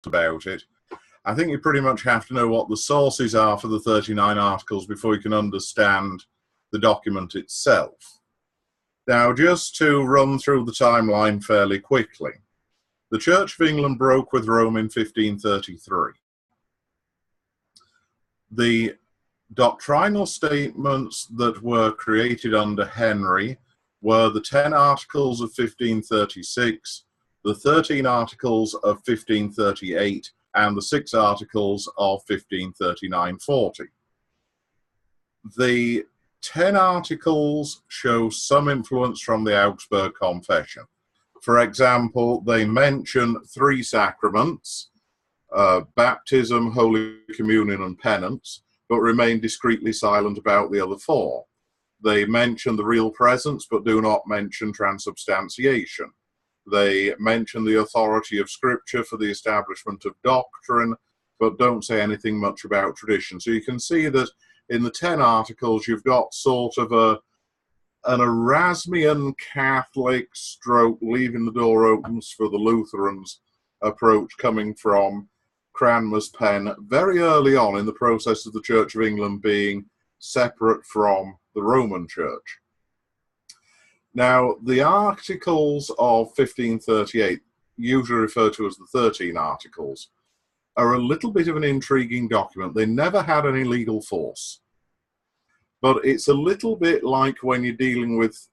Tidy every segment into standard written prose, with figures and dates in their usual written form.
about it. I think you pretty much have to know what the sources are for the 39 articles before you can understand the document itself. Now, just to run through the timeline fairly quickly, the Church of England broke with Rome in 1533. The doctrinal statements that were created under Henry were the 10 Articles of 1536, the 13 Articles of 1538, and the 6 Articles of 1539-40. The 10 Articles show some influence from the Augsburg Confession. For example, they mention 3 sacraments, baptism, Holy Communion, and penance, but remain discreetly silent about the other 4. They mention the real presence, but do not mention transubstantiation. They mention the authority of Scripture for the establishment of doctrine, but don't say anything much about tradition. So you can see that in the 10 Articles, you've got sort of an Erasmian Catholic stroke, leaving the door open for the Lutherans approach coming from Cranmer's pen very early on in the process of the Church of England being separate from the Roman Church. Now, the Articles of 1538, usually referred to as the 13 Articles, are a little bit of an intriguing document. They never had any legal force. But it's a little bit like when you're dealing with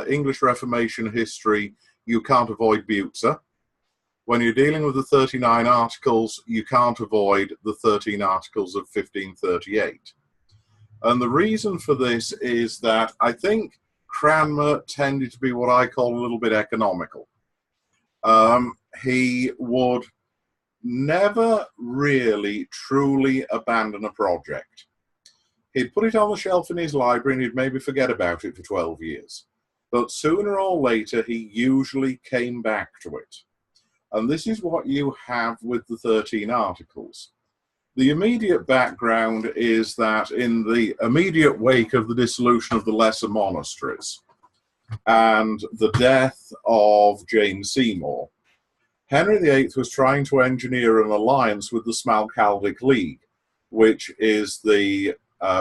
English Reformation history, you can't avoid Butzer. When you're dealing with the 39 Articles, you can't avoid the 13 Articles of 1538. And the reason for this is that I think Cranmer tended to be what I call a little bit economical. He would never really truly abandon a project. He'd put it on the shelf in his library and he'd maybe forget about it for 12 years. But sooner or later, he usually came back to it. And this is what you have with the 13 Articles. The immediate background is that in the immediate wake of the dissolution of the lesser monasteries and the death of Jane Seymour, Henry VIII was trying to engineer an alliance with the Smalcaldic League, which is the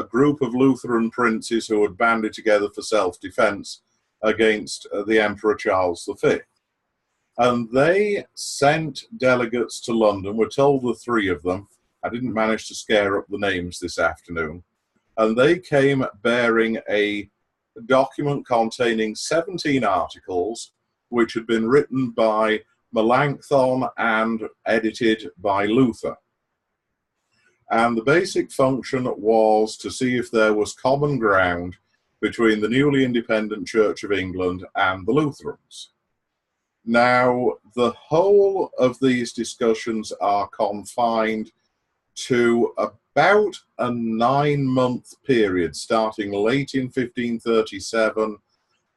group of Lutheran princes who had banded together for self-defense against the Emperor Charles V. And they sent delegates to London. We're told the 3 of them. I didn't manage to scare up the names this afternoon. And they came bearing a document containing 17 articles, which had been written by Melanchthon and edited by Luther. And the basic function was to see if there was common ground between the newly independent Church of England and the Lutherans. Now, the whole of these discussions are confined to about a 9-month period, starting late in 1537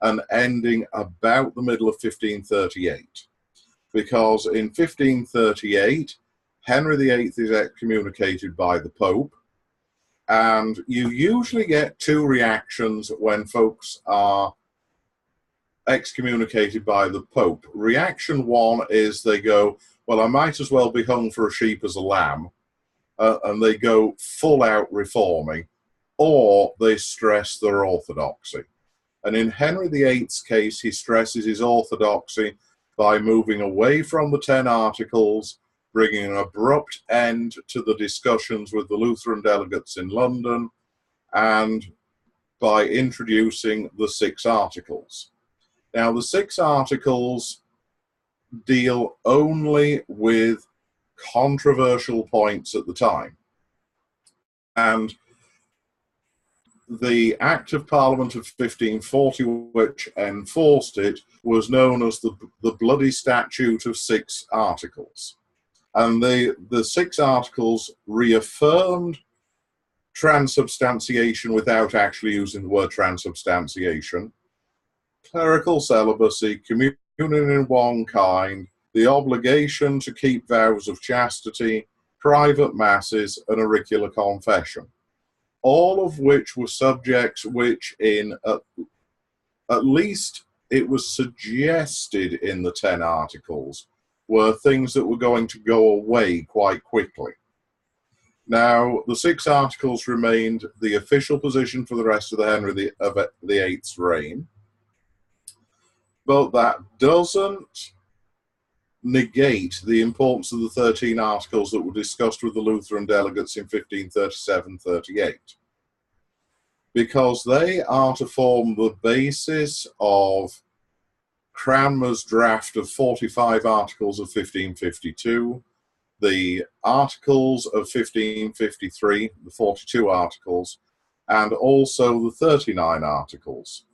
and ending about the middle of 1538. Because in 1538, Henry VIII is excommunicated by the Pope, and you usually get 2 reactions when folks are excommunicated by the Pope. Reaction 1 is they go, well, I might as well be hung for a sheep as a lamb, and they go full out reforming, or they stress their orthodoxy. And in Henry VIII's case, he stresses his orthodoxy by moving away from the 10 Articles, bringing an abrupt end to the discussions with the Lutheran delegates in London, and by introducing the 6 Articles. Now, the 6 Articles deal only with controversial points at the time. And the Act of Parliament of 1540, which enforced it, was known as the Bloody Statute of 6 Articles. And the 6 Articles reaffirmed transubstantiation without actually using the word transubstantiation, clerical celibacy, communion in one kind, the obligation to keep vows of chastity, private masses, and auricular confession, all of which were subjects which at least it was suggested in the 10 Articles were things that were going to go away quite quickly. Now, the 6 articles remained the official position for the rest of the Henry VIII's reign, but that doesn't negate the importance of the 13 articles that were discussed with the Lutheran delegates in 1537-38, because they are to form the basis of Cranmer's draft of 45 articles of 1552, the articles of 1553, the 42 articles, and also the 39 articles.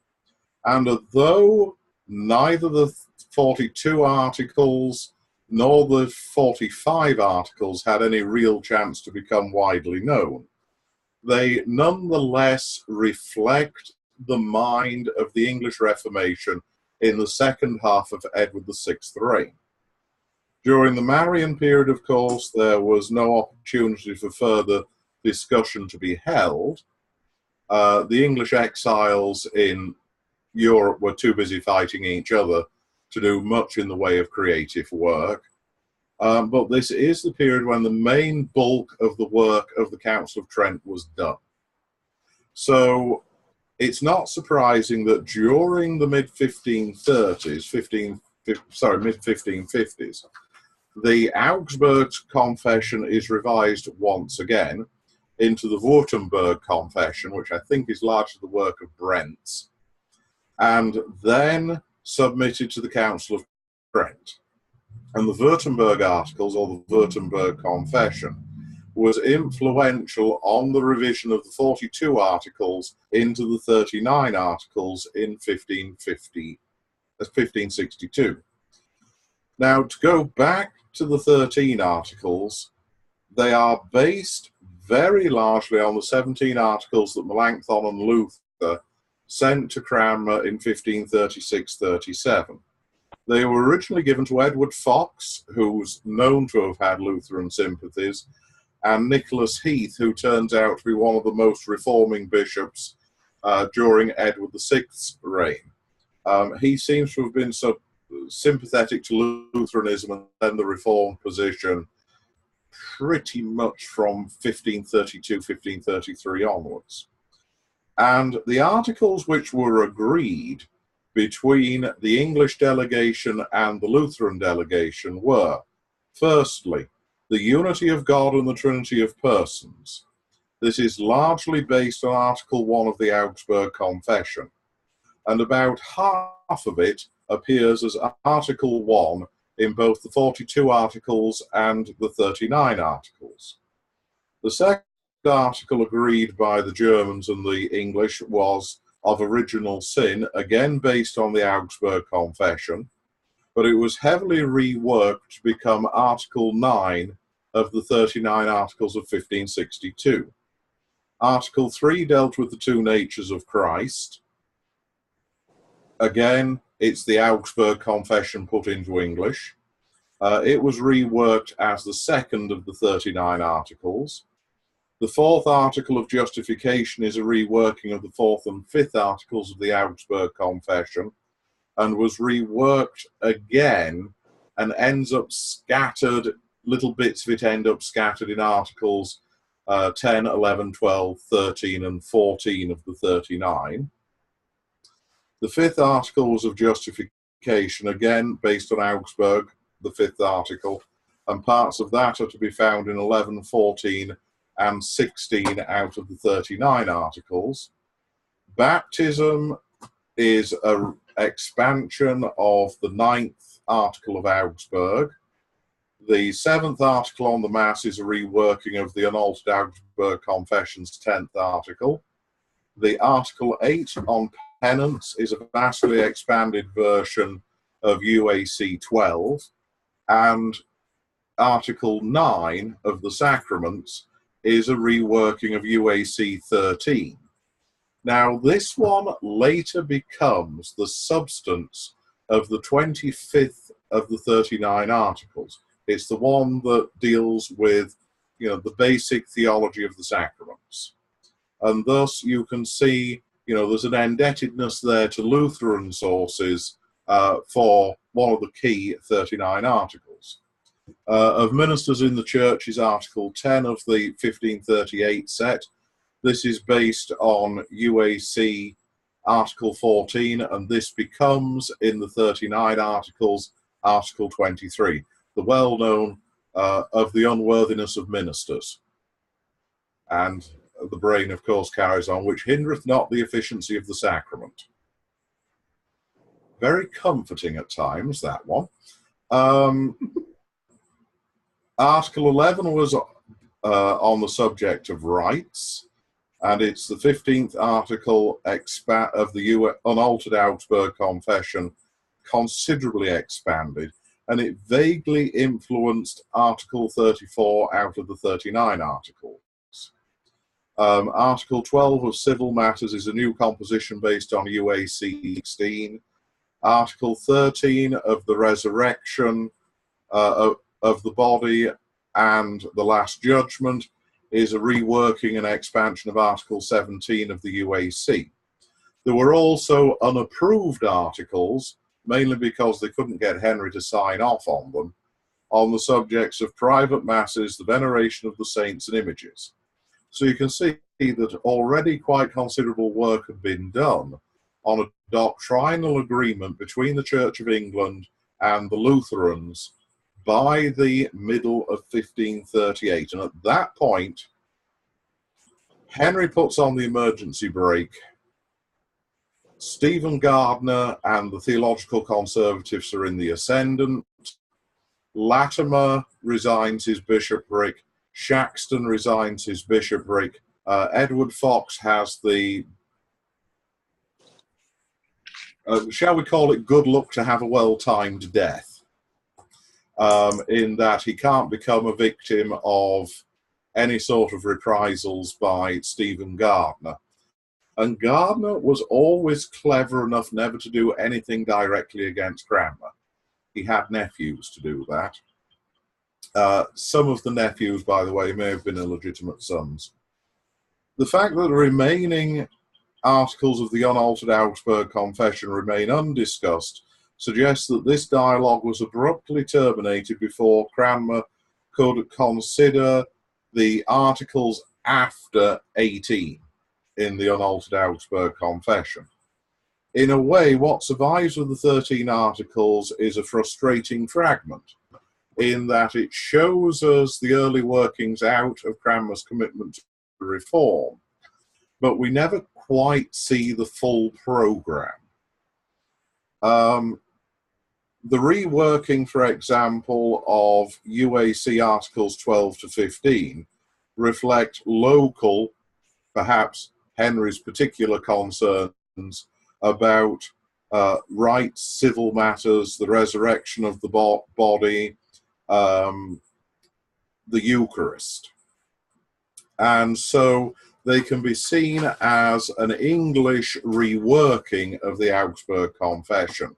And although neither the 42 articles nor the 45 articles had any real chance to become widely known, they nonetheless reflect the mind of the English Reformation in the second half of Edward VI's reign. During the Marian period, of course, there was no opportunity for further discussion to be held. The English exiles in Europe were too busy fighting each other to do much in the way of creative work. But this is the period when the main bulk of the work of the Council of Trent was done. So it's not surprising that during the mid-1530s, mid-1550s, the Augsburg Confession is revised once again into the Württemberg Confession, which I think is largely the work of Brent's, and then submitted to the Council of Trent. And the Württemberg Articles, or the Württemberg Confession, was influential on the revision of the 42 articles into the 39 articles in 1562. Now, to go back to the 13 articles, they are based very largely on the 17 articles that Melanchthon and Luther sent to Cranmer in 1536-37. They were originally given to Edward Fox, who's known to have had Lutheran sympathies, and Nicholas Heath, who turns out to be one of the most reforming bishops during Edward VI's reign. He seems to have been so sympathetic to Lutheranism and then the Reformed position pretty much from 1532-1533 onwards. And the articles which were agreed between the English delegation and the Lutheran delegation were, firstly, the unity of God and the Trinity of persons. This is largely based on Article 1 of the Augsburg Confession, and about half of it appears as Article 1 in both the 42 articles and the 39 articles. The second article agreed by the Germans and the English was of original sin, again based on the Augsburg Confession, but it was heavily reworked to become Article 9 of the 39 Articles of 1562. Article 3 dealt with the two natures of Christ. Again, it's the Augsburg Confession put into English. It was reworked as the second of the 39 articles. The fourth article of justification is a reworking of the fourth and fifth articles of the Augsburg Confession, and was reworked again and ends up scattered, little bits of it end up scattered in articles 10, 11, 12, 13 and 14 of the 39. The fifth article was of justification, again based on Augsburg, the fifth article, and parts of that are to be found in 11, 14 and 16 out of the 39 articles. Baptism is an expansion of the 9th article of Augsburg. The 7th article on the Mass is a reworking of the unaltered Augsburg Confession's 10th article. The Article 8 on penance is a vastly expanded version of UAC 12, and Article 9 of the Sacraments is a reworking of UAC 13. Now, this one later becomes the substance of the 25th of the 39 articles. It's the one that deals with, the basic theology of the sacraments. And thus you can see, there's an indebtedness there to Lutheran sources for one of the key 39 articles. Of ministers in the church is Article 10 of the 1538 set. This is based on UAC Article 14, and this becomes, in the 39 articles, Article 23, the well-known of the unworthiness of ministers. And the brain, of course, carries on, which hindereth not the efficiency of the sacrament. Very comforting at times, that one. Article 11 was on the subject of rights, and it's the 15th article of the Unaltered Augsburg Confession, considerably expanded, and it vaguely influenced Article 34 out of the 39 articles. Article 12 of Civil Matters is a new composition based on UAC 16. Article 13 of the Resurrection of the Body and the Last Judgment is a reworking and expansion of Article 17 of the UAC. There were also unapproved articles, mainly because they couldn't get Henry to sign off on them, on the subjects of private masses, the veneration of the saints and images. So you can see that already quite considerable work had been done on a doctrinal agreement between the Church of England and the Lutherans by the middle of 1538. And at that point, Henry puts on the emergency brake. Stephen Gardiner and the theological conservatives are in the ascendant. Latimer resigns his bishopric. Shaxton resigns his bishopric. Edward Fox has the, shall we call it, good luck to have a well-timed death, in that he can't become a victim of any sort of reprisals by Stephen Gardiner. And Gardiner was always clever enough never to do anything directly against Cranmer. He had nephews to do that. Some of the nephews, by the way, may have been illegitimate sons. The fact that the remaining articles of the Unaltered Augsburg Confession remain undiscussed suggests that this dialogue was abruptly terminated before Cranmer could consider the articles after 18 in the Unaltered Augsburg Confession. In a way, what survives of the 13 articles is a frustrating fragment, in that it shows us the early workings out of Cranmer's commitment to reform, but we never quite see the full program. The reworking, for example, of UAC Articles 12 to 15 reflect local, perhaps Henry's particular concerns about rights, civil matters, the resurrection of the body, the Eucharist. And so they can be seen as an English reworking of the Augsburg Confession,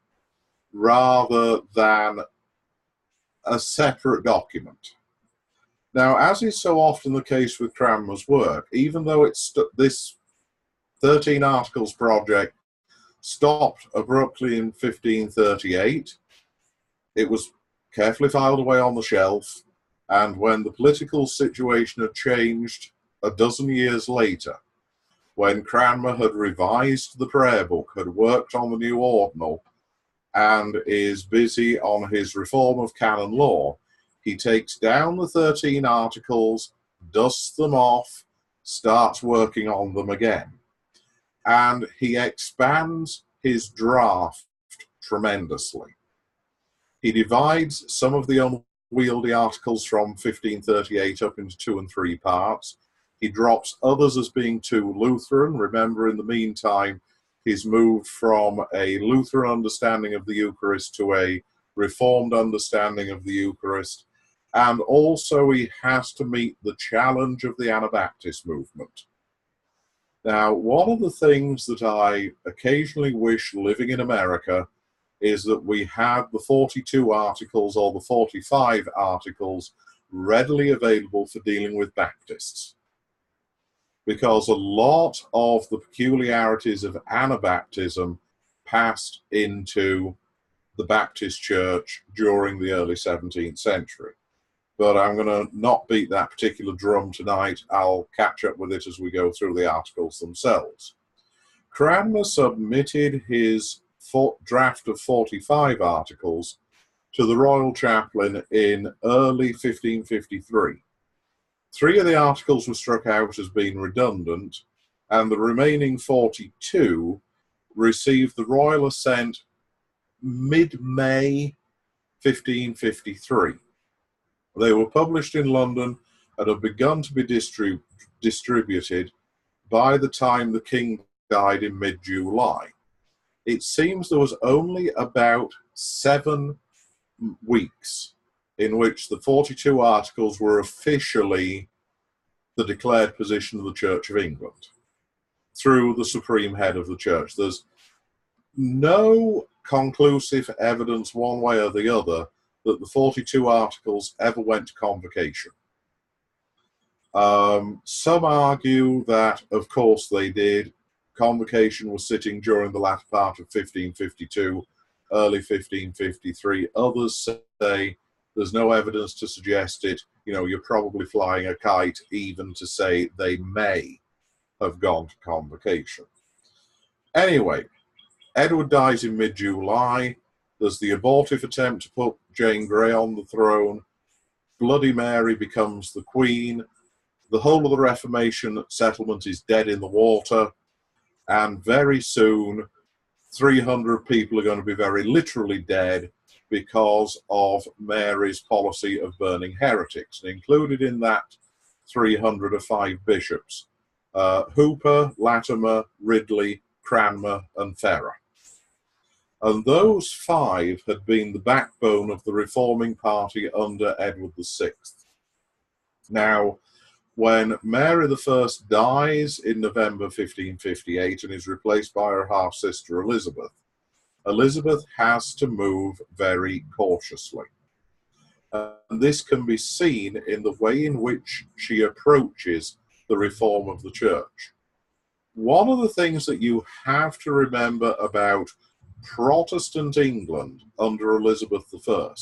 rather than a separate document. Now, as is so often the case with Cranmer's work, even though this 13 Articles project stopped abruptly in 1538, it was carefully filed away on the shelf, and when the political situation had changed a dozen years later, when Cranmer had revised the prayer book, had worked on the new ordinal, and is busy on his reform of canon law, he takes down the 13 articles, dusts them off, starts working on them again. And he expands his draft tremendously. He divides some of the unwieldy articles from 1538 up into 2 and 3 parts. He drops others as being too Lutheran. Remember, in the meantime, he's moved from a Lutheran understanding of the Eucharist to a Reformed understanding of the Eucharist. And also he has to meet the challenge of the Anabaptist movement. Now, one of the things that I occasionally wish living in America is that we had the 42 articles or the 45 articles readily available for dealing with Baptists. Because a lot of the peculiarities of Anabaptism passed into the Baptist Church during the early 17th century. But I'm going to not beat that particular drum tonight. I'll catch up with it as we go through the articles themselves. Cranmer submitted his draft of 45 articles to the royal chaplain in early 1553. 3 of the articles were struck out as being redundant, and the remaining 42 received the royal assent mid-May 1553. They were published in London and had begun to be distributed by the time the king died in mid-July. It seems there was only about 7 weeks in which the 42 articles were officially the declared position of the Church of England through the supreme head of the church. There's no conclusive evidence one way or the other that the 42 articles ever went to convocation. Some argue that, of course, they did. Convocation was sitting during the latter part of 1552, early 1553. Others say there's no evidence to suggest it. You know, you're probably flying a kite even to say they may have gone to convocation. Anyway, Edward dies in mid-July. There's the abortive attempt to put Jane Grey on the throne. Bloody Mary becomes the queen. The whole of the Reformation settlement is dead in the water. And very soon, 300 people are going to be very literally dead because of Mary's policy of burning heretics. And included in that 300 are 5 bishops: Hooper, Latimer, Ridley, Cranmer, and Ferrer. And those 5 had been the backbone of the reforming party under Edward VI. Now, when Mary I dies in November 1558 and is replaced by her half-sister Elizabeth, Elizabeth has to move very cautiously. And this can be seen in the way in which she approaches the reform of the church. One of the things that you have to remember about Protestant England under Elizabeth I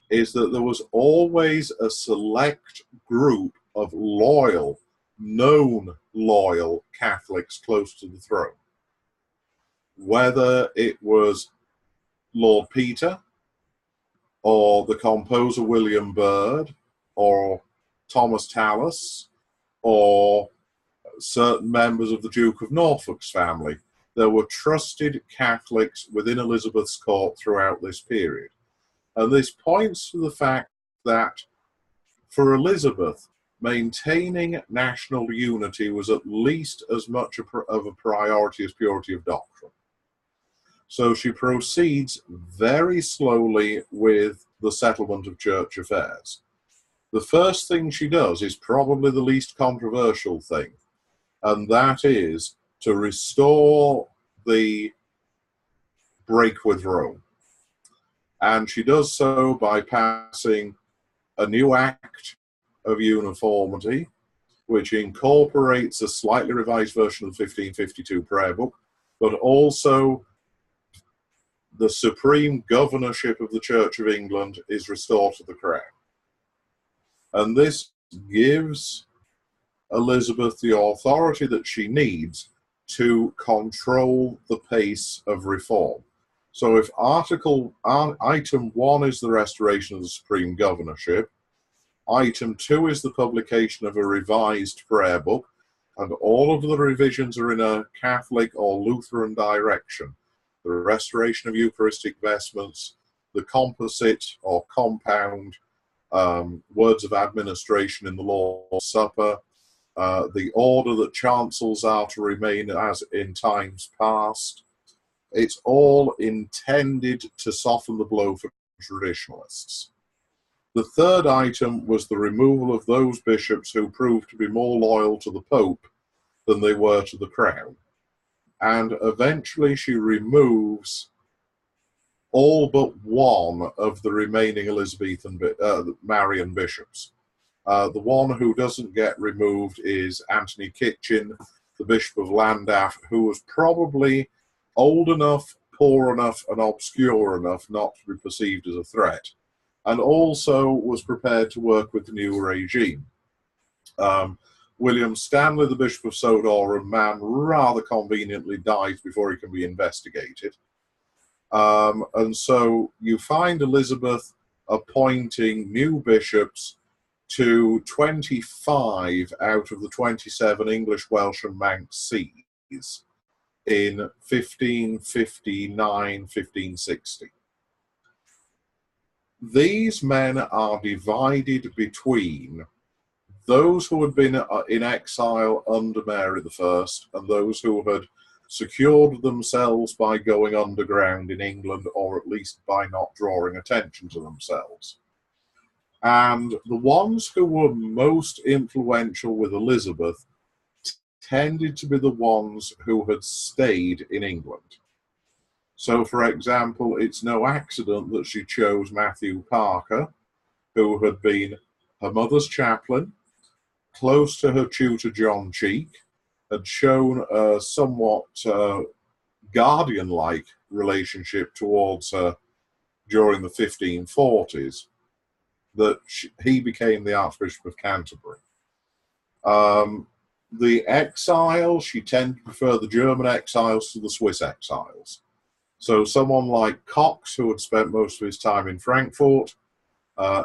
is that there was always a select group of loyal, known loyal Catholics close to the throne. Whether it was Lord Peter, or the composer William Byrd, or Thomas Tallis, or certain members of the Duke of Norfolk's family, there were trusted Catholics within Elizabeth's court throughout this period. And this points to the fact that for Elizabeth, maintaining national unity was at least as much of a priority as purity of doctrine. So she proceeds very slowly with the settlement of church affairs. The first thing she does is probably the least controversial thing, and that is to restore the break with Rome. And she does so by passing a new Act of Uniformity, which incorporates a slightly revised version of the 1552 prayer book, but also the supreme governorship of the Church of England is restored to the crown. And this gives Elizabeth the authority that she needs to control the pace of reform. So if item 1 is the restoration of the supreme governorship, item 2 is the publication of a revised prayer book, and all of the revisions are in a Catholic or Lutheran direction. The restoration of Eucharistic vestments, the composite or compound words of administration in the Lord's Supper, the order that chancels are to remain as in times past. It's all intended to soften the blow for traditionalists. The third item was the removal of those bishops who proved to be more loyal to the Pope than they were to the crown. And eventually she removes all but one of the remaining Elizabethan Marian bishops. The one who doesn't get removed is Anthony Kitchin, the Bishop of Llandaff, who was probably old enough poor enough and obscure enough not to be perceived as a threat, and also was prepared to work with the new regime. William Stanley, the Bishop of Sodor, man, rather conveniently dies before he can be investigated. And so you find Elizabeth appointing new bishops to 25 out of the 27 English, Welsh, and Manx sees in 1559, 1560. These men are divided between those who had been in exile under Mary I and those who had secured themselves by going underground in England, or at least by not drawing attention to themselves. And the ones who were most influential with Elizabeth tended to be the ones who had stayed in England. So, for example, it's no accident that she chose Matthew Parker, who had been her mother's chaplain, close to her tutor John Cheek, had shown a somewhat guardian-like relationship towards her during the 1540s, that he became the Archbishop of Canterbury. The exiles, she tended to prefer the German exiles to the Swiss exiles. So someone like Cox, who had spent most of his time in Frankfurt,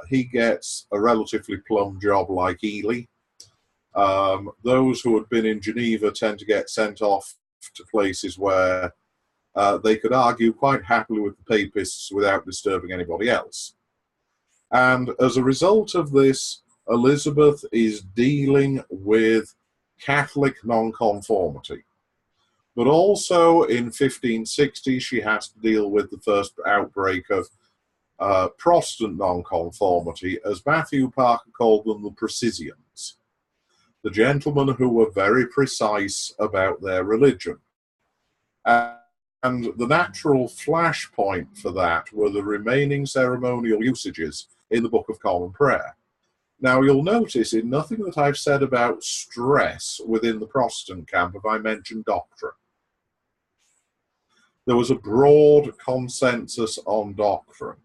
he gets a relatively plum job like Ely. Those who had been in Geneva tend to get sent off to places where they could argue quite happily with the papists without disturbing anybody else. And as a result of this, Elizabeth is dealing with Catholic nonconformity. But also in 1560, she has to deal with the first outbreak of Protestant nonconformity, as Matthew Parker called them, the Precisians, the gentlemen who were very precise about their religion. And the natural flashpoint for that were the remaining ceremonial usages in the Book of Common Prayer. Now, you'll notice in nothing that I've said about stress within the Protestant camp have I mentioned doctrine. There was a broad consensus on doctrine.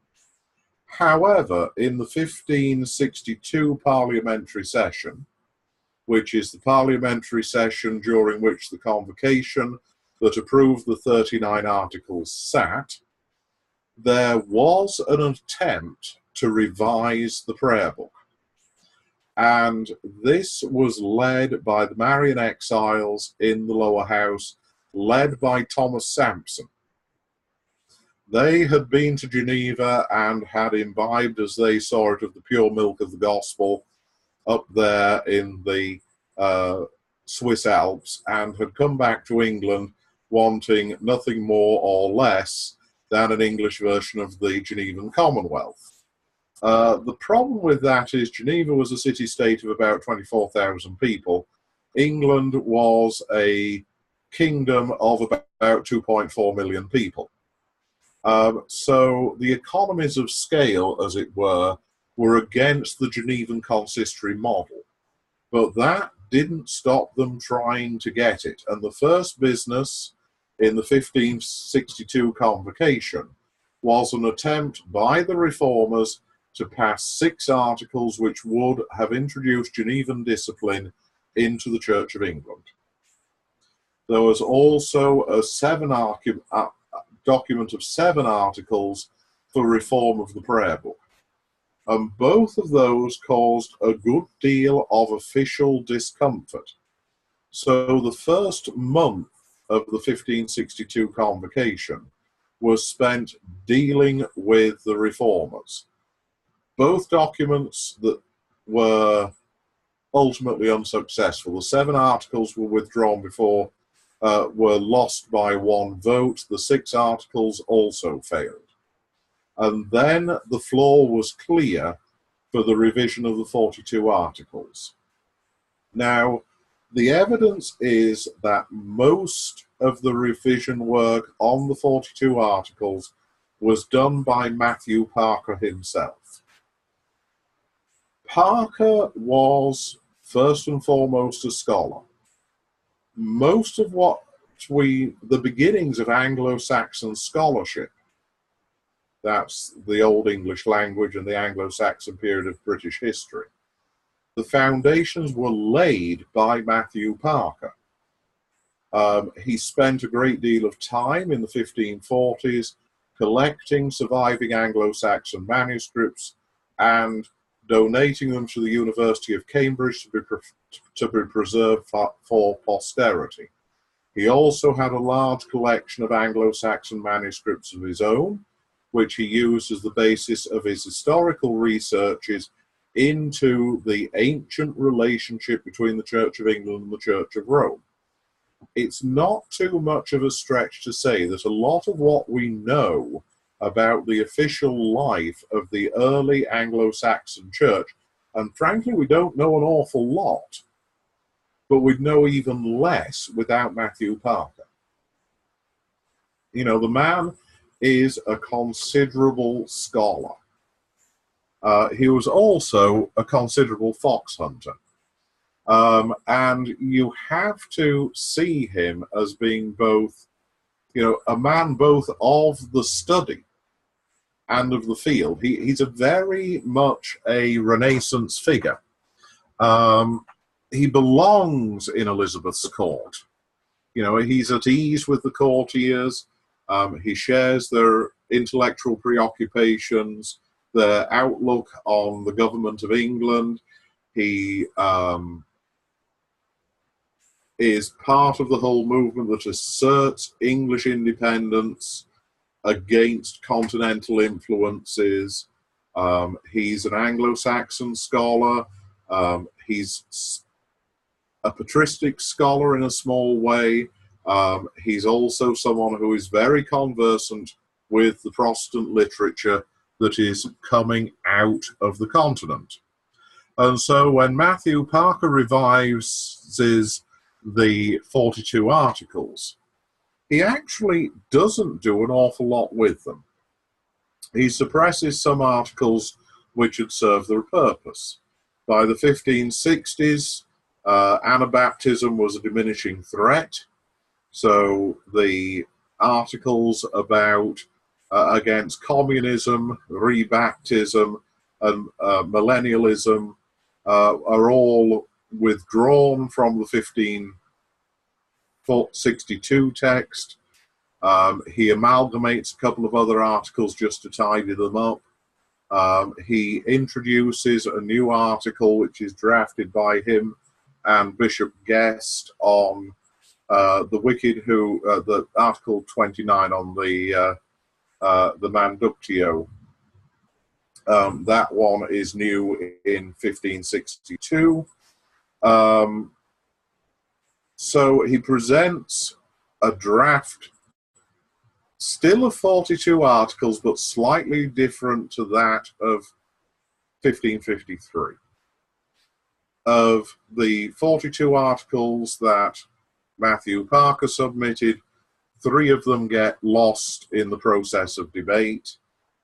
However, in the 1562 parliamentary session, which is the parliamentary session during which the convocation that approved the 39 articles sat, there was an attempt to revise the prayer book. And this was led by the Marian exiles in the lower house, led by Thomas Sampson. They had been to Geneva and had imbibed, as they saw it, of the pure milk of the gospel up there in the Swiss Alps, and had come back to England wanting nothing more or less than an English version of the Genevan Commonwealth. The problem with that is Geneva was a city-state of about 24,000 people. England was a kingdom of about 2.4 million people. So the economies of scale, as it were against the Genevan consistory model. But that didn't stop them trying to get it. And the first business in the 1562 convocation was an attempt by the reformers to pass 6 articles which would have introduced Genevan discipline into the Church of England. There was also a document of 7 articles for reform of the prayer book. And both of those caused a good deal of official discomfort. So the first month of the 1562 convocation was spent dealing with the reformers. Both documents that were ultimately unsuccessful. The 7 articles were withdrawn before were lost by 1 vote. The 6 articles also failed. And then the floor was clear for the revision of the 42 articles. Now, the evidence is that most of the revision work on the 42 articles was done by Matthew Parker himself. Parker was first and foremost a scholar. Most of what the beginnings of Anglo-Saxon scholarship, that's the Old English language and the Anglo-Saxon period of British history, the foundations were laid by Matthew Parker. He spent a great deal of time in the 1540s collecting surviving Anglo-Saxon manuscripts and donating them to the University of Cambridge to be preserved for posterity. He also had a large collection of Anglo-Saxon manuscripts of his own, which he used as the basis of his historical researches into the ancient relationship between the Church of England and the Church of Rome. It's not too much of a stretch to say that a lot of what we know about the official life of the early Anglo-Saxon church, and frankly we don't know an awful lot, but we'd know even less without Matthew Parker. You know, the man is a considerable scholar. He was also a considerable fox hunter. And you have to see him as being both, you know, a man both of the study and of the field. He's a very much a Renaissance figure. He belongs in Elizabeth's court. You know, he's at ease with the courtiers. He shares their intellectual preoccupations, their outlook on the government of England. He is part of the whole movement that asserts English independence against continental influences. He's an Anglo-Saxon scholar. He's a patristic scholar in a small way. He's also someone who is very conversant with the Protestant literature that is coming out of the continent. And so when Matthew Parker revises the 42 Articles, he actually doesn't do an awful lot with them. He suppresses some articles which had served their purpose. By the 1560s, Anabaptism was a diminishing threat, so the articles about against communism, rebaptism, and millennialism are all withdrawn from the 1562 text. He amalgamates a couple of other articles just to tidy them up. He introduces a new article which is drafted by him and Bishop Guest on the wicked who, the Article 29 on the Manductio. That one is new in 1562. So he presents a draft, still of 42 articles, but slightly different to that of 1553. Of the 42 articles that Matthew Parker submitted, 3 of them get lost in the process of debate,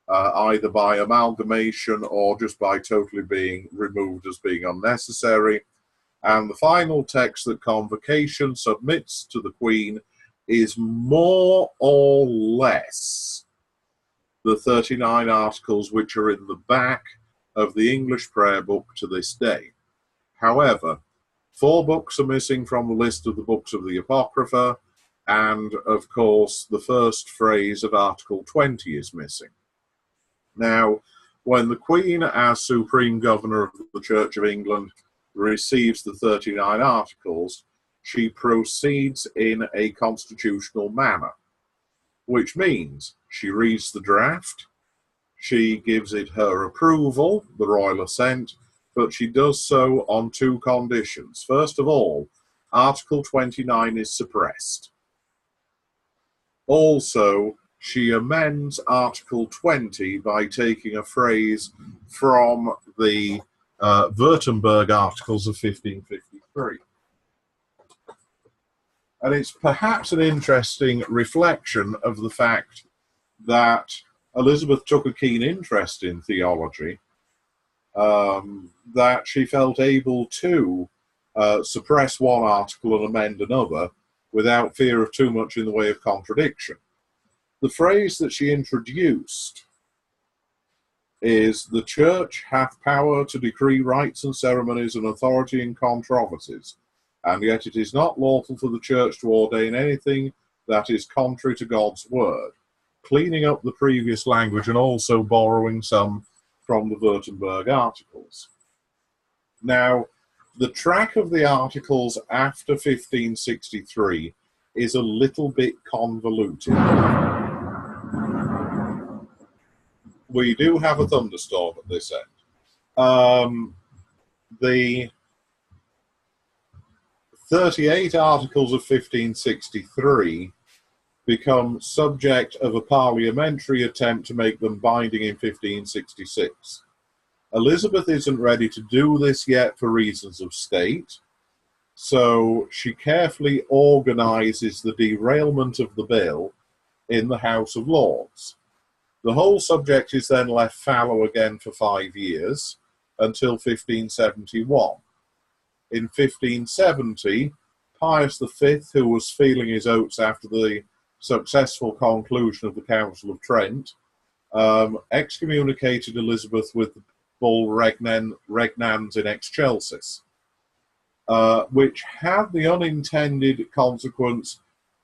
either by amalgamation or just by totally being removed as being unnecessary. And the final text that Convocation submits to the Queen is more or less the 39 articles which are in the back of the English prayer book to this day. However, 4 books are missing from the list of the books of the Apocrypha, and of course the first phrase of Article 20 is missing. Now, when the Queen, as Supreme Governor of the Church of England, receives the 39 articles, she proceeds in a constitutional manner, which means she reads the draft, she gives it her approval, the royal assent, but she does so on 2 conditions. First of all, Article 29 is suppressed. Also, she amends Article 20 by taking a phrase from the Württemberg Articles of 1553. And it's perhaps an interesting reflection of the fact that Elizabeth took a keen interest in theology, that she felt able to suppress one article and amend another, without fear of too much in the way of contradiction. The phrase that she introduced is, "The Church hath power to decree rites and ceremonies and authority in controversies, and yet it is not lawful for the Church to ordain anything that is contrary to God's word," cleaning up the previous language and also borrowing some from the Württemberg Articles. Now, the track of the Articles after 1563 is a little bit convoluted. We do have a thunderstorm at this end. The 38 Articles of 1563 become subject of a parliamentary attempt to make them binding in 1566. Elizabeth isn't ready to do this yet for reasons of state, so she carefully organises the derailment of the bill in the House of Lords. The whole subject is then left fallow again for 5 years, until 1571. In 1570, Pius V, who was feeling his oats after the successful conclusion of the Council of Trent, excommunicated Elizabeth with the bull Regnans in Excelsis, which had the unintended consequence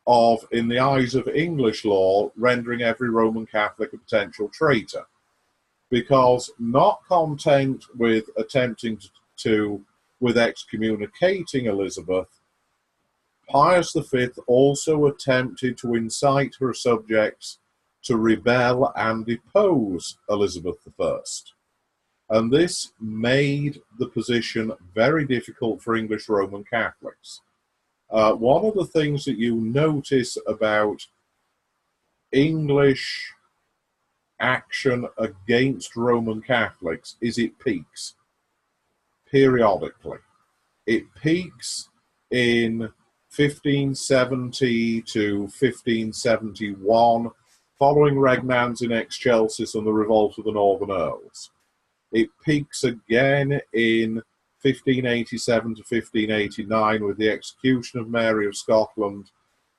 of, in the eyes of English law, rendering every Roman Catholic a potential traitor. Because not content with attempting with excommunicating Elizabeth, Pius V also attempted to incite her subjects to rebel and depose Elizabeth I. And this made the position very difficult for English Roman Catholics. One of the things that you notice about English action against Roman Catholics is it peaks periodically. It peaks in 1570 to 1571, following Regnans in Excelsis and the revolt of the Northern Earls. It peaks again in 1587 to 1589 with the execution of Mary of Scotland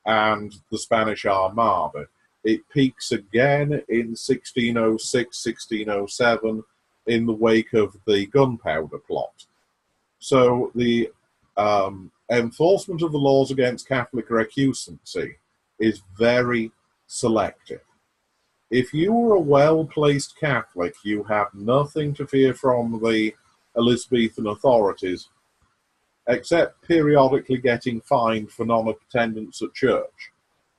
and the Spanish Armada. It peaks again in 1606, 1607 in the wake of the Gunpowder Plot. So the enforcement of the laws against Catholic recusancy is very selective. If you were a well-placed Catholic, you have nothing to fear from the Elizabethan authorities, except periodically getting fined for non-attendance at church.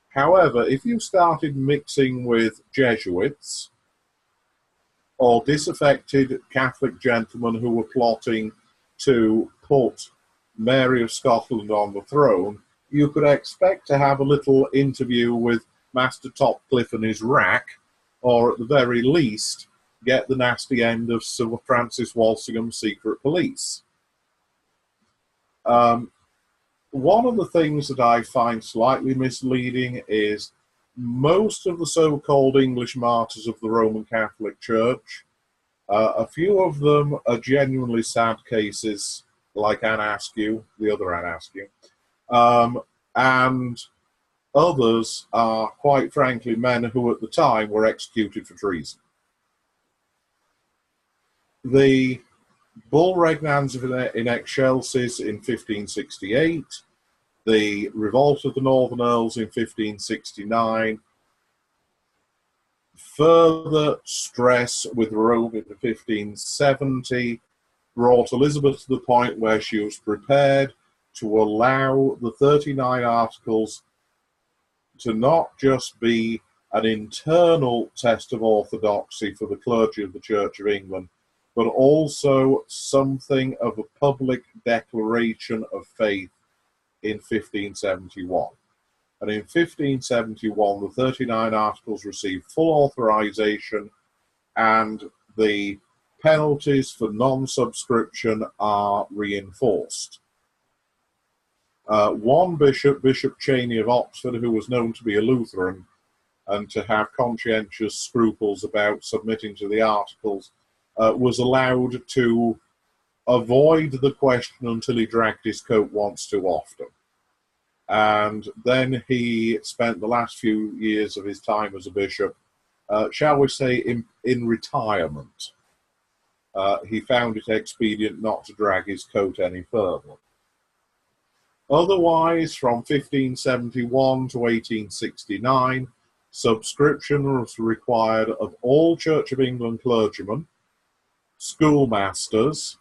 However, if you started mixing with Jesuits or disaffected Catholic gentlemen who were plotting to put Mary of Scotland on the throne, you could expect to have a little interview with Master Topcliffe and his rack, or at the very least, get the nasty end of Sir Francis Walsingham's secret police. One of the things that I find slightly misleading is most of the so-called English martyrs of the Roman Catholic Church, a few of them are genuinely sad cases, like Anne Askew, the other Anne Askew, and others are, quite frankly, men who at the time were executed for treason. The bull Regnans in Excelsis in 1568, the revolt of the Northern Earls in 1569, further stress with Rome in 1570 brought Elizabeth to the point where she was prepared to allow the 39 Articles to not just be an internal test of orthodoxy for the clergy of the Church of England, but also something of a public declaration of faith in 1571. And in 1571, the 39 Articles received full authorization, and the penalties for non-subscription are reinforced. One bishop, Bishop Cheney of Oxford, who was known to be a Lutheran and to have conscientious scruples about submitting to the Articles, was allowed to avoid the question until he dragged his coat once too often. And then he spent the last few years of his time as a bishop, shall we say, in retirement. He found it expedient not to drag his coat any further. Otherwise, from 1571 to 1869, subscription was required of all Church of England clergymen, schoolmasters,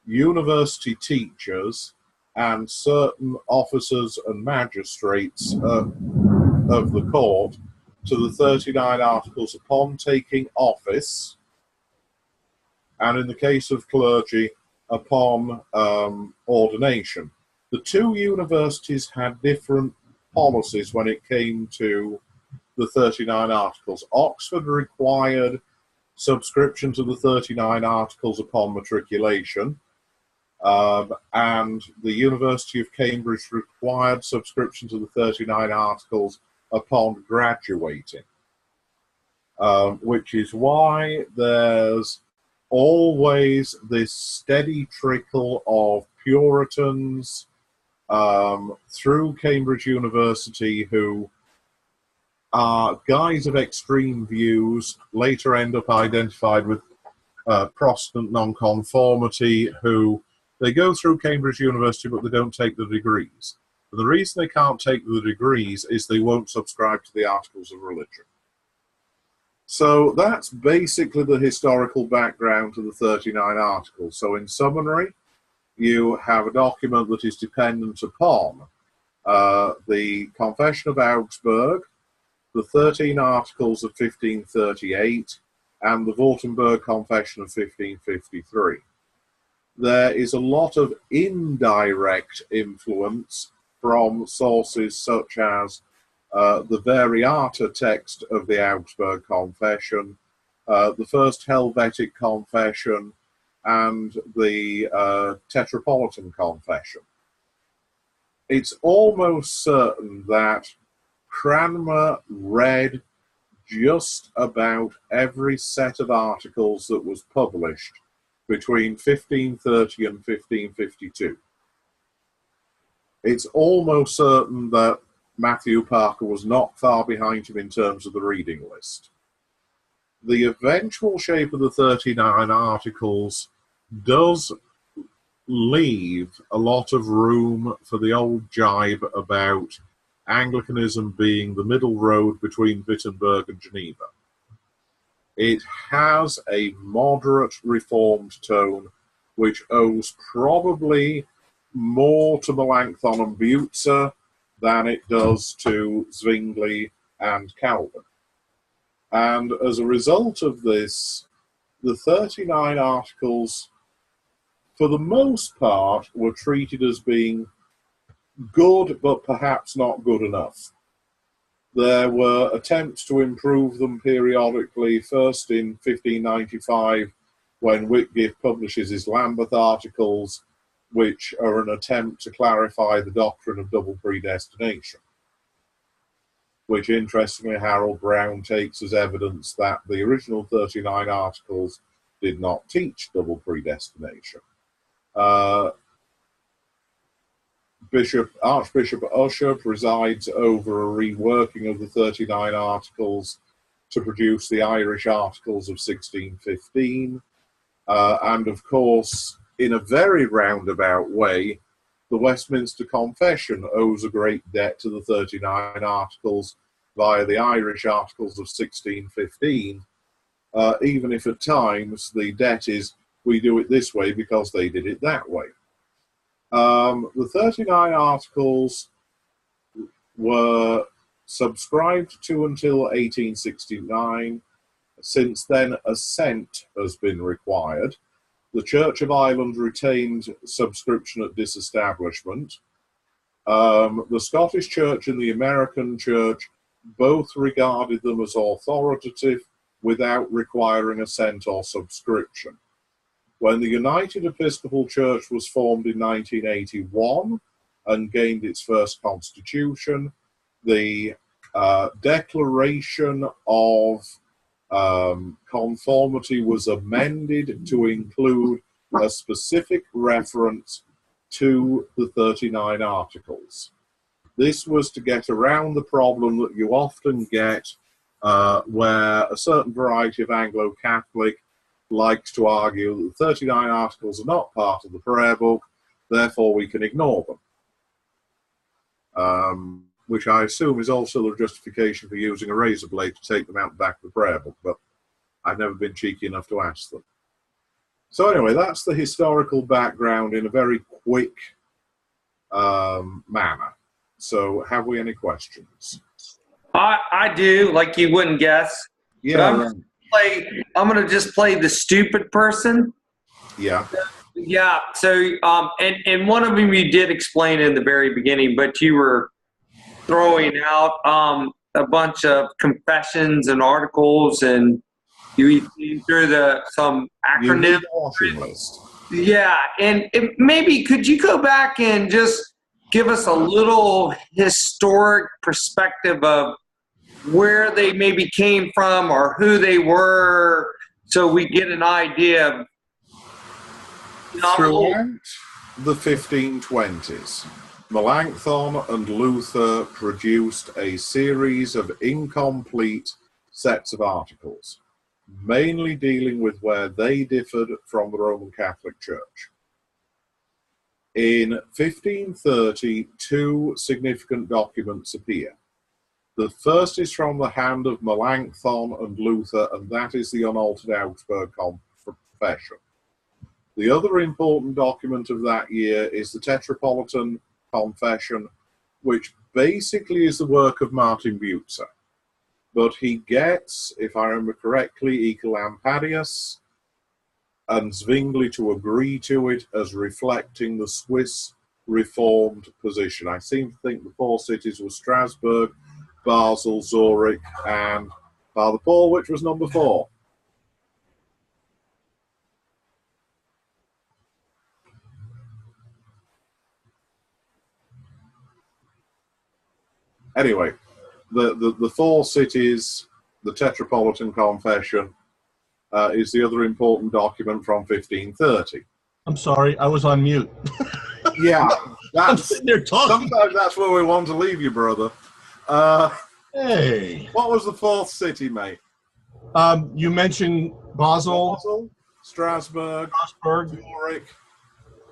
university teachers, and certain officers and magistrates of the court to the 39 Articles upon taking office, and in the case of clergy, upon ordination. The two universities had different policies when it came to the 39 Articles. Oxford required subscription to the 39 Articles upon matriculation, and the University of Cambridge required subscription to the 39 Articles upon graduating, which is why there's always this steady trickle of Puritans through Cambridge University who are guys of extreme views, later end up identified with Protestant nonconformity, who they go through Cambridge University but they don't take the degrees. And the reason they can't take the degrees is they won't subscribe to the Articles of Religion. So that's basically the historical background to the 39 Articles. So in summary, you have a document that is dependent upon the Confession of Augsburg, the 13 Articles of 1538, and the Württemberg Confession of 1553. There is a lot of indirect influence from sources such as the Variata text of the Augsburg Confession, the First Helvetic Confession, and the Tetrapolitan Confession. It's almost certain that Cranmer read just about every set of articles that was published between 1530 and 1552. It's almost certain that Matthew Parker was not far behind him in terms of the reading list. The eventual shape of the 39 Articles does leave a lot of room for the old jibe about Anglicanism being the middle road between Wittenberg and Geneva. It has a moderate reformed tone, which owes probably more to Melanchthon and Butzer than it does to Zwingli and Calvin. And as a result of this, the 39 Articles, for the most part, were treated as being good, but perhaps not good enough. There were attempts to improve them periodically, first in 1595, when Whitgift publishes his Lambeth Articles, which are an attempt to clarify the doctrine of double predestination, which interestingly Harold Brown takes as evidence that the original 39 Articles did not teach double predestination. Archbishop Usher presides over a reworking of the 39 Articles to produce the Irish Articles of 1615. And of course, in a very roundabout way, the Westminster Confession owes a great debt to the 39 Articles via the Irish Articles of 1615, even if at times the debt is, we do it this way because they did it that way. The 39 Articles were subscribed to until 1869. Since then, assent has been required. The Church of Ireland retained subscription at disestablishment. The Scottish Church and the American Church both regarded them as authoritative without requiring assent or subscription. When the United Episcopal Church was formed in 1981 and gained its first constitution, the Declaration of Conformity was amended to include a specific reference to the 39 Articles. This was to get around the problem that you often get where a certain variety of Anglo-Catholic likes to argue that the 39 articles are not part of the prayer book, therefore we can ignore them. Which I assume is also the justification for using a razor blade to take them out the back of the prayer book, but I've never been cheeky enough to ask them. So anyway, that's the historical background in a very quick manner. So have we any questions? I do, like you wouldn't guess. Yeah, I'm going to just play the stupid person. Yeah. Yeah. So, and one of them you did explain in the very beginning, but you were throwing out a bunch of confessions and articles, and you through some acronym list. Yeah, and maybe could you go back and just give us a little historic perspective of where they maybe came from or who they were, so we get an idea of throughout the 1520s. Melanchthon and Luther produced a series of incomplete sets of articles, mainly dealing with where they differed from the Roman Catholic Church. In 1530, two significant documents appear. The first is from the hand of Melanchthon and Luther, and that is the unaltered Augsburg Confession. The other important document of that year is the Tetrapolitan Confession, which basically is the work of Martin Butzer. But he gets, if I remember correctly, Œcolampadius and Zwingli to agree to it as reflecting the Swiss Reformed position. I seem to think the four cities were Strasbourg, Basel, Zurich, and Father Paul, which was number 4. Anyway, the four cities, the Tetrapolitan Confession, is the other important document from 1530. I'm sorry, I was on mute. Yeah, I'm sitting there talking. Sometimes that's where we want to leave you, brother. Hey. What was the fourth city, mate? You mentioned Basel, Strasbourg, Zurich,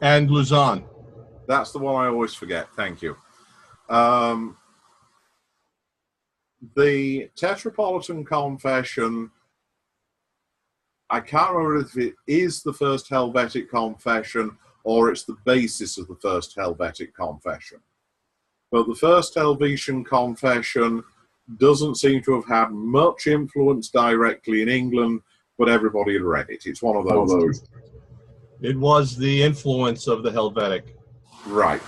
and Lausanne. That's the one I always forget. Thank you. The Tetrapolitan Confession, I can't remember if it is the first Helvetic Confession or it's the basis of the first Helvetic Confession. But the first Helvetian Confession doesn't seem to have had much influence directly in England, but everybody had read it. It's one of those. It was the influence of the Helvetic. Right.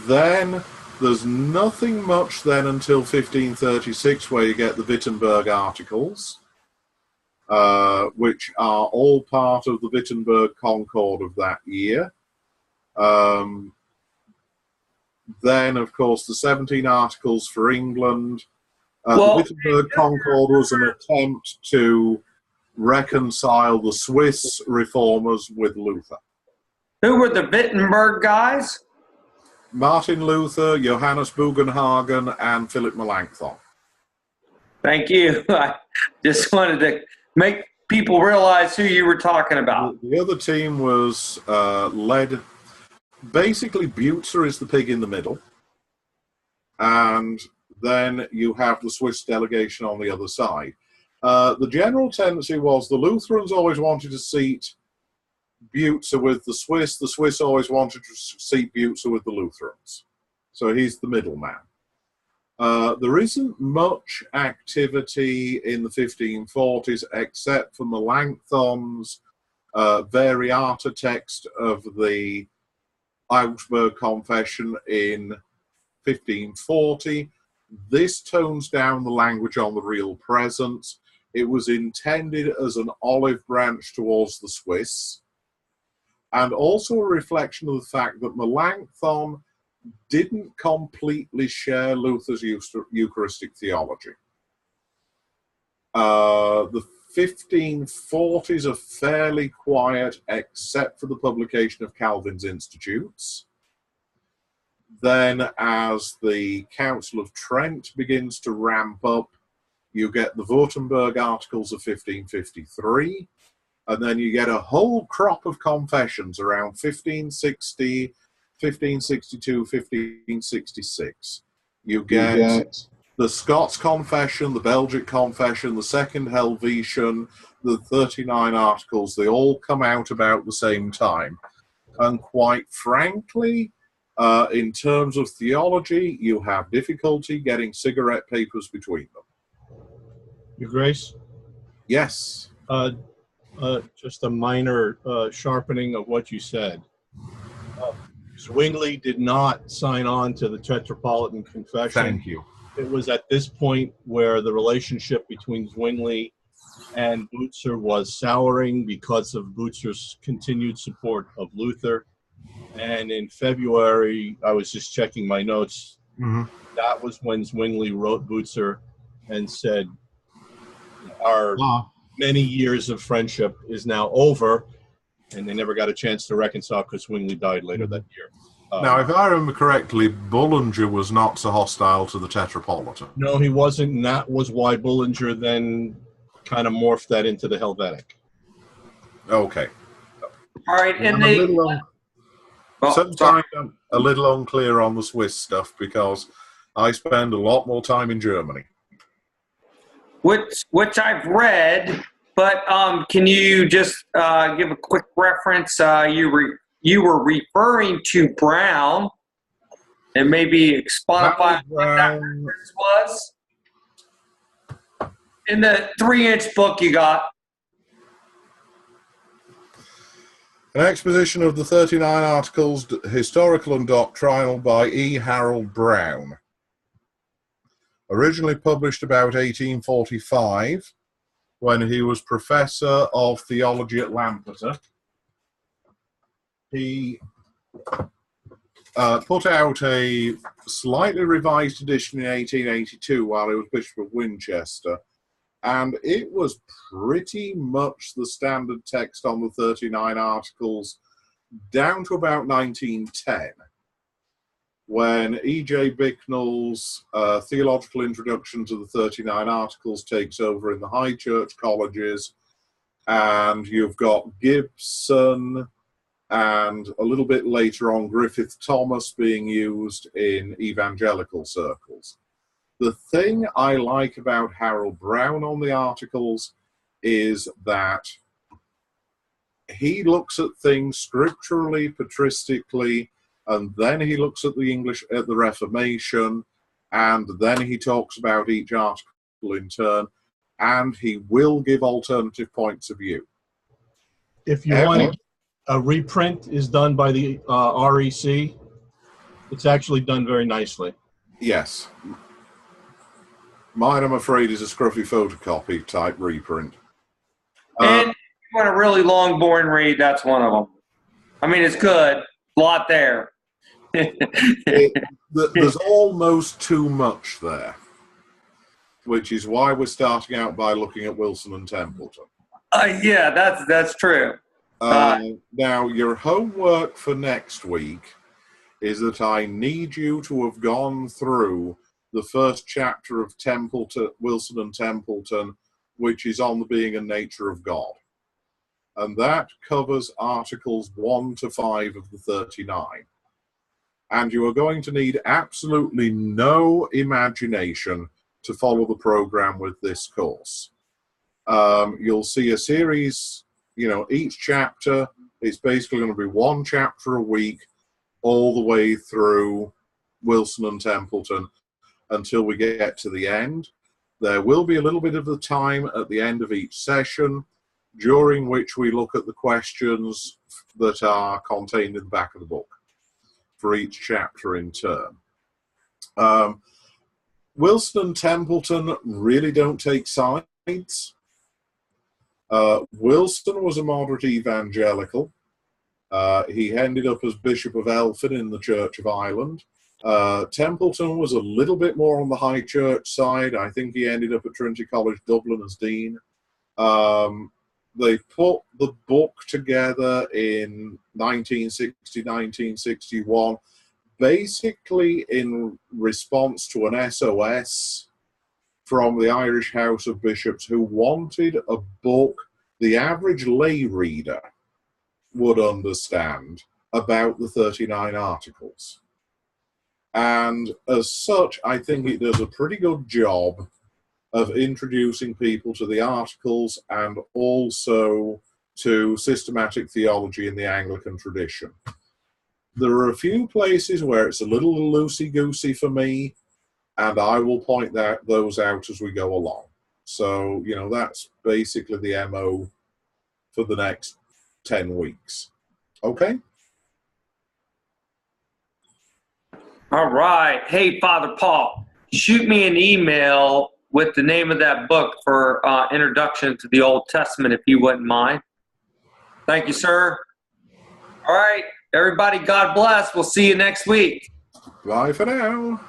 Then there's nothing much then until 1536 where you get the Wittenberg Articles, which are all part of the Wittenberg Concord of that year. Then, of course, the 17 Articles for England. The Wittenberg Concord was an attempt to reconcile the Swiss reformers with Luther. Who were the Wittenberg guys? Martin Luther, Johannes Bugenhagen, and Philip Melanchthon. Thank you. I just wanted to make people realize who you were talking about. The other team was led... Basically, Butzer is the pig in the middle. And then you have the Swiss delegation on the other side. The general tendency was the Lutherans always wanted to seat Butzer with the Swiss always wanted to seat Butzer with the Lutherans. So he's the middleman. There isn't much activity in the 1540s except for Melanchthon's variata text of the Augsburg Confession in 1540. This tones down the language on the real present. It was intended as an olive branch towards the Swiss, and also a reflection of the fact that Melanchthon didn't completely share Luther's Eucharistic theology. The 1540s are fairly quiet, except for the publication of Calvin's Institutes. Then as the Council of Trent begins to ramp up, you get the Württemberg Articles of 1553, and then you get a whole crop of confessions around 1560, 1562, 1566. You get the Scots Confession, the Belgic Confession, the Second Helvetian, the 39 Articles. They all come out about the same time. And quite frankly, in terms of theology, you have difficulty getting cigarette papers between them. Your Grace? Yes. Just a minor sharpening of what you said. Zwingli did not sign on to the Tetrapolitan Confession. Thank you. It was at this point where the relationship between Zwingli and Butzer was souring because of Butzer's continued support of Luther. And in February, I was just checking my notes, that was when Zwingli wrote Butzer and said, our many years of friendship is now over, and they never got a chance to reconcile because Zwingli died later that year. Now, if I remember correctly, Bullinger was not so hostile to the Tetrapolitan. No, he wasn't, and that was why Bullinger then kind of morphed that into the Helvetic. Okay. All right, and sometimes I'm a little unclear on the Swiss stuff because I spend a lot more time in Germany. Which I've read, but can you just give a quick reference? You were referring to Brown, and maybe explain what that reference was in the 3-inch book you got. An exposition of the 39 Articles, historical and doctrinal, by E. Harold Brown. Originally published about 1845, when he was professor of theology at Lampeter. He put out a slightly revised edition in 1882 while he was Bishop of Winchester, and it was pretty much the standard text on the 39 Articles down to about 1910, when E.J. Bicknell's Theological Introduction to the 39 Articles takes over in the high church colleges, and you've got Gibson and a little bit later on Griffith Thomas being used in evangelical circles. The thing I like about Harold Brown on the Articles is that he looks at things scripturally, patristically, and then he looks at the English, at the Reformation, and then he talks about each article in turn, and he will give alternative points of view. If you want a reprint is done by the REC, it's actually done very nicely. Yes. Mine, I'm afraid, is a scruffy photocopy type reprint. And if you want a really long, boring read, that's one of them. I mean, it's good. A lot there. There's almost too much there, which is why we're starting out by looking at Wilson and Templeton. Yeah, that's true. Now, your homework for next week is that I need you to have gone through the first chapter of Templeton, Wilson and Templeton, which is on the being and nature of God. And that covers Articles 1 to 5 of the 39. And you are going to need absolutely no imagination to follow the program with this course. You'll see a series, each chapter, it's basically going to be one chapter a week all the way through Wilson and Templeton until we get to the end. There will be a little bit of the time at the end of each session, during which we look at the questions that are contained in the back of the book for each chapter in turn. Wilson and Templeton really don't take sides. Wilson was a moderate evangelical. He ended up as Bishop of Elphin in the Church of Ireland. Templeton was a little bit more on the high church side. I think he ended up at Trinity College Dublin as dean. They put the book together in 1960, 1961, basically in response to an SOS from the Irish House of Bishops, who wanted a book the average lay reader would understand about the 39 articles. And as such, I think it does a pretty good job of introducing people to the articles and also to systematic theology in the Anglican tradition. There are a few places where it's a little loosey-goosey for me, and I will point those out as we go along. So, you know, that's basically the MO for the next 10 weeks. Okay? All right. Hey, Father Paul, shoot me an email with the name of that book for Introduction to the Old Testament, if you wouldn't mind. Thank you, sir. All right. Everybody, God bless. We'll see you next week. Bye for now.